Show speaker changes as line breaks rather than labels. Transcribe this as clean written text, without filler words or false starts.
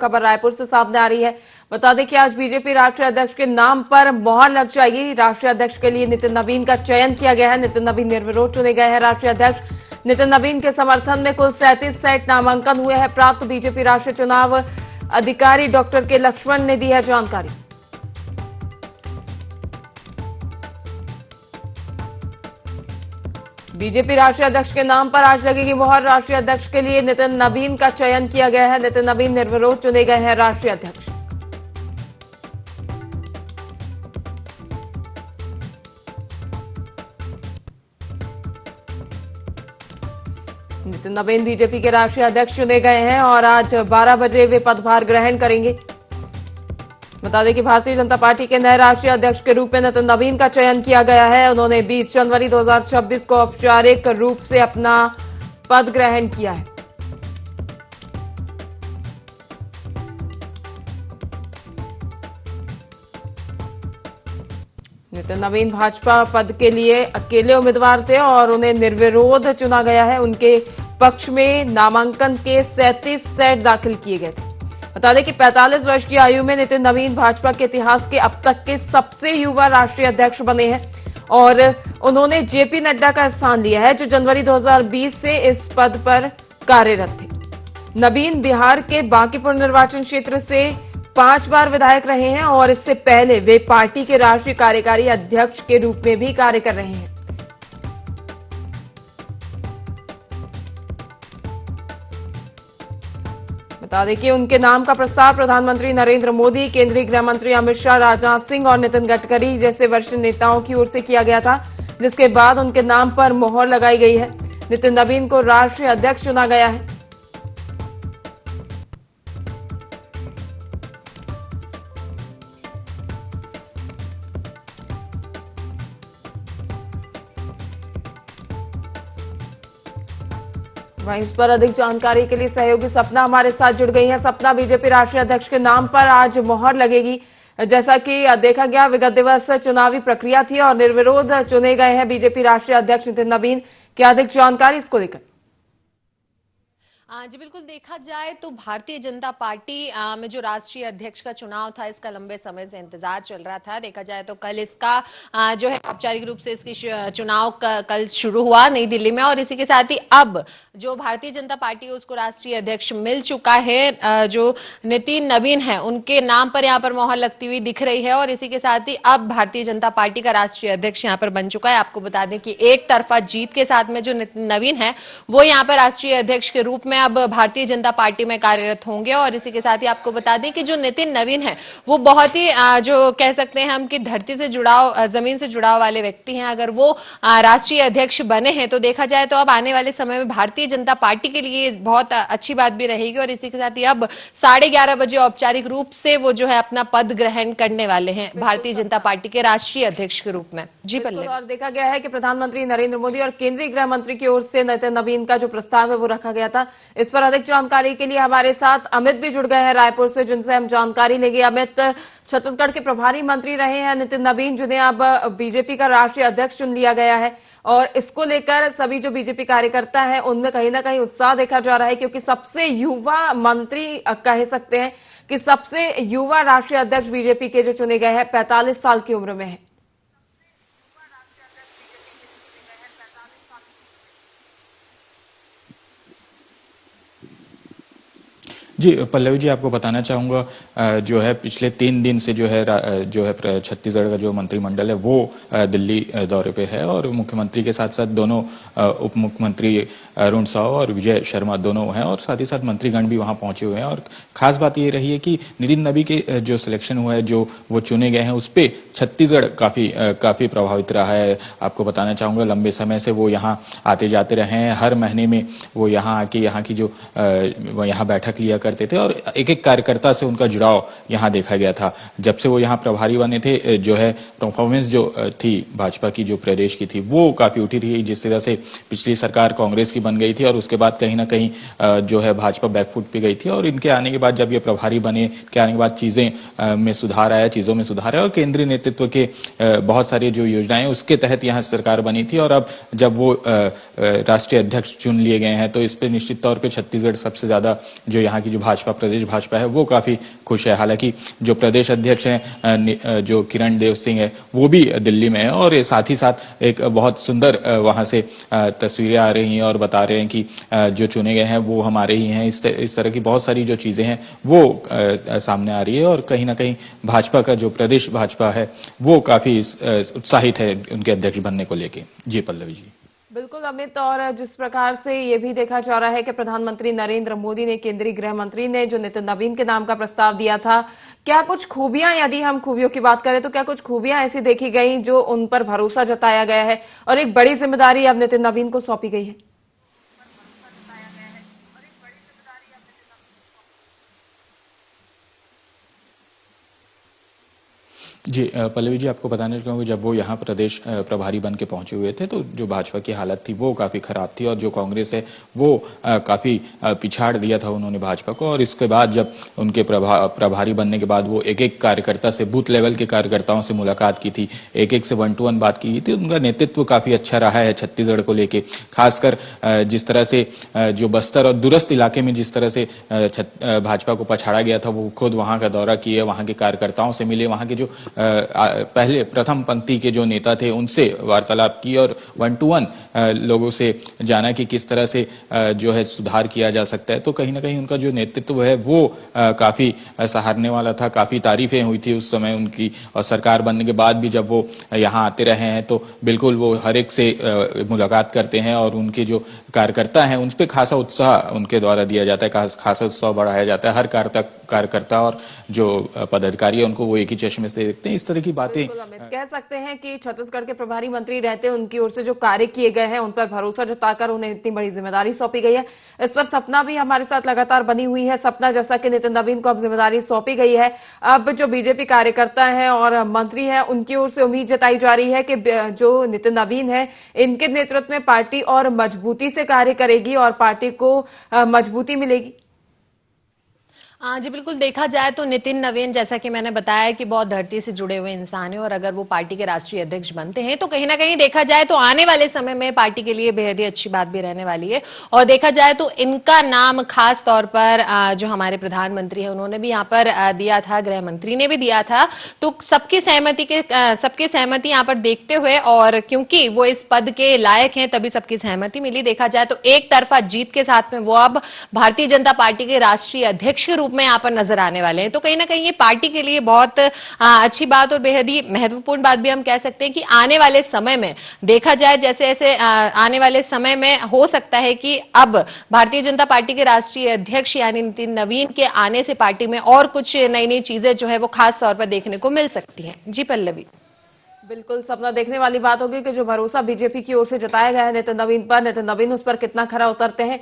खबर रायपुर से सामने आ रही है। बता दें कि आज बीजेपी राष्ट्रीय अध्यक्ष के नाम पर मोहर लग जाएगी। राष्ट्रीय अध्यक्ष के लिए नितिन नवीन का चयन किया गया है। नितिन नवीन निर्विरोध चुने गए हैं राष्ट्रीय अध्यक्ष। नितिन नवीन के समर्थन में कुल 37 सेट नामांकन हुए हैं प्राप्त। बीजेपी राष्ट्रीय चुनाव अधिकारी डॉक्टर के लक्ष्मण ने दी है जानकारी। बीजेपी राष्ट्रीय अध्यक्ष के नाम पर आज लगेगी मोहर। राष्ट्रीय अध्यक्ष के लिए नितिन नवीन का चयन किया गया है। नितिन नवीन निर्विरोध चुने गए हैं राष्ट्रीय अध्यक्ष। नितिन नवीन बीजेपी के राष्ट्रीय अध्यक्ष चुने गए हैं और आज 12 बजे वे पदभार ग्रहण करेंगे। बता दें कि भारतीय जनता पार्टी के नए राष्ट्रीय अध्यक्ष के रूप में नितिन नवीन का चयन किया गया है। उन्होंने 20 जनवरी 2026 को औपचारिक रूप से अपना पद ग्रहण किया है। नितिन नवीन भाजपा पद के लिए अकेले उम्मीदवार थे और उन्हें निर्विरोध चुना गया है। उनके पक्ष में नामांकन के 37 सेट दाखिल किए गए थे। बता दें कि 45 वर्ष की आयु में नितिन नवीन भाजपा के इतिहास के अब तक के सबसे युवा राष्ट्रीय अध्यक्ष बने हैं और उन्होंने जेपी नड्डा का स्थान लिया है, जो जनवरी 2020 से इस पद पर कार्यरत थे। नवीन बिहार के बांकीपुर निर्वाचन क्षेत्र से 5 बार विधायक रहे हैं और इससे पहले वे पार्टी के राष्ट्रीय कार्यकारी अध्यक्ष के रूप में भी कार्य कर रहे हैं। बता दें कि उनके नाम का प्रस्ताव प्रधानमंत्री नरेंद्र मोदी, केंद्रीय गृह मंत्री अमित शाह, राजनाथ सिंह और नितिन गडकरी जैसे वरिष्ठ नेताओं की ओर से किया गया था, जिसके बाद उनके नाम पर मोहर लगाई गई है। नितिन नवीन को राष्ट्रीय अध्यक्ष चुना गया है। वहीं इस पर अधिक जानकारी के लिए सहयोगी सपना हमारे साथ जुड़ गई हैं। सपना, बीजेपी राष्ट्रीय अध्यक्ष के नाम पर आज मोहर लगेगी। जैसा कि देखा गया विगत दिवस चुनावी प्रक्रिया थी और निर्विरोध चुने गए हैं बीजेपी राष्ट्रीय अध्यक्ष नितिन नवीन। क्या अधिक जानकारी इसको लेकर?
जी बिल्कुल, देखा जाए तो भारतीय जनता पार्टी में जो राष्ट्रीय अध्यक्ष का चुनाव था, इसका लंबे समय से इंतजार चल रहा था। देखा जाए तो कल इसका जो है औपचारिक रूप से इसकी चुनाव कल शुरू हुआ नई दिल्ली में और इसी के साथ ही अब जो भारतीय जनता पार्टी है उसको राष्ट्रीय अध्यक्ष मिल चुका है। जो नितिन नवीन है उनके नाम पर यहाँ पर मोहर लगती हुई दिख रही है और इसी के साथ ही अब भारतीय जनता पार्टी का राष्ट्रीय अध्यक्ष यहाँ पर बन चुका है। आपको बता दें कि एक तरफा जीत के साथ में जो नितिन नवीन है वो यहाँ पर राष्ट्रीय अध्यक्ष के रूप में अब भारतीय जनता पार्टी में कार्यरत होंगे और इसी के साथ ही आपको बता दें कि जो नितिन नवीन है वो बहुत ही जो कह सकते हैं हम कि धरती से जुड़ाव, जमीन से जुड़ाव वाले व्यक्ति हैं। अगर वो राष्ट्रीय अध्यक्ष बने हैं तो देखा जाए तो अब आने वाले समय में भारतीय जनता पार्टी के लिए बहुत अच्छी बात भी रहेगी और इसी के साथ ही अब 11:30 बजे औपचारिक रूप से वो जो है अपना पद ग्रहण करने वाले हैं भारतीय जनता पार्टी के राष्ट्रीय अध्यक्ष के रूप में। जी पल्लवी,
और देखा गया है कि प्रधानमंत्री नरेंद्र मोदी और केंद्रीय गृह मंत्री की ओर से नितिन नवीन का जो प्रस्ताव है वो रखा गया था। इस पर अधिक जानकारी के लिए हमारे साथ अमित भी जुड़ गए हैं रायपुर से, जिनसे हम जानकारी लेंगे। अमित, छत्तीसगढ़ के प्रभारी मंत्री रहे हैं नितिन नवीन, जिन्हें अब बीजेपी का राष्ट्रीय अध्यक्ष चुन लिया गया है और इसको लेकर सभी जो बीजेपी कार्यकर्ता हैं उनमें कहीं ना कहीं उत्साह देखा जा रहा है, क्योंकि सबसे युवा मंत्री कह सकते हैं कि सबसे युवा राष्ट्रीय अध्यक्ष बीजेपी के जो चुने गए हैं 45 साल की उम्र में है।
जी पल्लवी जी, आपको बताना चाहूँगा जो है पिछले 3 दिन से जो है छत्तीसगढ़ का जो मंत्रिमंडल है वो दिल्ली दौरे पे है और मुख्यमंत्री के साथ साथ दोनों उप मुख्यमंत्री अरुण साव और विजय शर्मा दोनों हैं और साथ ही साथ मंत्रीगण भी वहां पहुंचे हुए हैं। और खास बात ये रही है कि नितिन नवीन के जो सिलेक्शन हुआ है, जो वो चुने गए हैं, उस पर छत्तीसगढ़ काफी प्रभावित रहा है। आपको बताना चाहूँगा लंबे समय से वो यहाँ आते जाते रहे हैं, हर महीने में वो यहाँ आके यहाँ की जो यहाँ बैठक लिया करते थे और एक एक कार्यकर्ता से उनका जुड़ाव यहाँ देखा गया था। जब से वो यहाँ प्रभारी बने थे, जो है परफॉर्मेंस जो थी भाजपा की जो प्रदेश की थी वो काफी उठी रही। जिस तरह से पिछली सरकार कांग्रेस की बन गई थी और उसके बाद कहीं ना कहीं जो है भाजपा बैकफुट पे गई थी और इनके आने के बाद जब ये प्रभारी बने के आने के बाद चीजों में सुधार आया और केंद्रीय नेतृत्व के बहुत सारी जो योजनाएं उसके तहत यहाँ सरकार बनी थी। और अब जब वो राष्ट्रीय अध्यक्ष चुन लिए गए हैं तो इस पे निश्चित तौर पे छत्तीसगढ़ सबसे ज्यादा जो यहाँ की जो भाजपा प्रदेश भाजपा है वो काफी खुश है। हालांकि जो प्रदेश अध्यक्ष हैं जो किरण देव सिंह है वो भी दिल्ली में है और साथ ही साथ एक बहुत सुंदर वहां से तस्वीरें आ रही हैं और बता रहे हैं कि जो चुने गए हैं वो हमारे ही हैं। इस तरह की बहुत सारी जो चीजें हैं वो सामने आ रही है और कहीं ना कहीं भाजपा का जो प्रदेश भाजपा है वो काफी उत्साहित है उनके अध्यक्ष बनने को लेके। जी पल्लवी जी।
बिल्कुल अमित, और जिस प्रकार से ये भी देखा जा रहा है कि प्रधानमंत्री नरेंद्र मोदी ने, केंद्रीय गृह मंत्री ने जो नितिन नवीन के नाम का प्रस्ताव दिया था, क्या कुछ खूबियां, यदि हम खूबियों की बात करें तो क्या कुछ खूबियां ऐसी देखी गई जो उन पर भरोसा जताया गया है और एक बड़ी जिम्मेदारी अब नितिन नवीन को सौंपी गई है?
जी पल्लवी जी, आपको बताना चाहूंगा जब वो यहाँ प्रदेश प्रभारी बन के पहुंचे हुए थे तो जो भाजपा की हालत थी वो काफी खराब थी और जो कांग्रेस है वो काफी पिछाड़ दिया था उन्होंने भाजपा को। और इसके बाद जब उनके प्रभारी बनने के बाद वो एक एक कार्यकर्ता से, बूथ लेवल के कार्यकर्ताओं से मुलाकात की थी, एक एक से 1-to-1 बात की थी। उनका नेतृत्व काफी अच्छा रहा है छत्तीसगढ़ को लेके, खासकर जिस तरह से जो बस्तर और दूरस्थ इलाके में जिस तरह से भाजपा को पछाड़ा गया था, वो खुद वहां का दौरा किए, वहां के कार्यकर्ताओं से मिले, वहां के जो पहले प्रथम पंक्ति के जो नेता थे उनसे वार्तालाप की और 1-to-1 लोगों से जाना कि किस तरह से जो है सुधार किया जा सकता है। तो कहीं ना कहीं उनका जो नेतृत्व है वो काफी सराहने वाला था, काफी तारीफें हुई थी उस समय उनकी। और सरकार बनने के बाद भी जब वो यहाँ आते रहे हैं तो बिल्कुल वो हर एक से मुलाकात करते हैं और उनके जो कार्यकर्ता हैं उन पर खासा उत्साह उनके द्वारा दिया जाता है, खासा उत्साह बढ़ाया जाता है। हर कार्यकर्ता और जो पदाधिकारी है उनको वो एक ही चश्मे से देखते हैं। इस तरह की बातें
कह सकते हैं कि छत्तीसगढ़ के प्रभारी मंत्री रहते उनकी ओर से जो कार्य किए गए हैं उन पर भरोसा जताकर उन्हें इतनी बड़ी जिम्मेदारी सौंपी गई है। इस पर सपना भी हमारे साथ लगातार बनी हुई है। सपना, जैसा कि नितिन नवीन को अब जिम्मेदारी सौंपी गई है, अब जो बीजेपी कार्यकर्ता हैं और मंत्री हैं उनकी ओर से उम्मीद जताई जा रही है कि जो नितिन नवीन है इनके नेतृत्व में पार्टी और मजबूती से कार्य करेगी और पार्टी को मजबूती मिलेगी।
जी बिल्कुल, देखा जाए तो नितिन नवीन, जैसा कि मैंने बताया कि बहुत धरती से जुड़े हुए इंसान हैं और अगर वो पार्टी के राष्ट्रीय अध्यक्ष बनते हैं तो कहीं ना कहीं देखा जाए तो आने वाले समय में पार्टी के लिए बेहद ही अच्छी बात भी रहने वाली है। और देखा जाए तो इनका नाम खास तौर पर जो हमारे प्रधानमंत्री है उन्होंने भी यहाँ पर दिया था, गृह मंत्री ने भी दिया था। तो सबकी सहमति यहाँ पर देखते हुए और क्योंकि वो इस पद के लायक हैं तभी सबकी सहमति मिली। देखा जाए तो एक तरफा जीत के साथ में वो अब भारतीय जनता पार्टी के राष्ट्रीय अध्यक्ष के रूप में यहाँ पर नजर आने वाले हैं। तो कहीं ना कहीं ये पार्टी के लिए बहुत अच्छी बात और बेहद ही महत्वपूर्ण बात भी हम कह सकते हैं कि आने वाले समय में देखा जाए जैसे ऐसे आने वाले समय में हो सकता है कि अब भारतीय जनता पार्टी के राष्ट्रीय अध्यक्ष यानी नितिन नवीन के आने से पार्टी में और कुछ नई नई चीजें जो है वो खास तौर पर देखने को मिल सकती है। जी पल्लवी।
बिल्कुल सपना, देखने वाली बात होगी कि जो भरोसा बीजेपी की ओर से जताया गया है नितिन नवीन पर, नितिन नवीन उस पर कितना खरा उतरते हैं।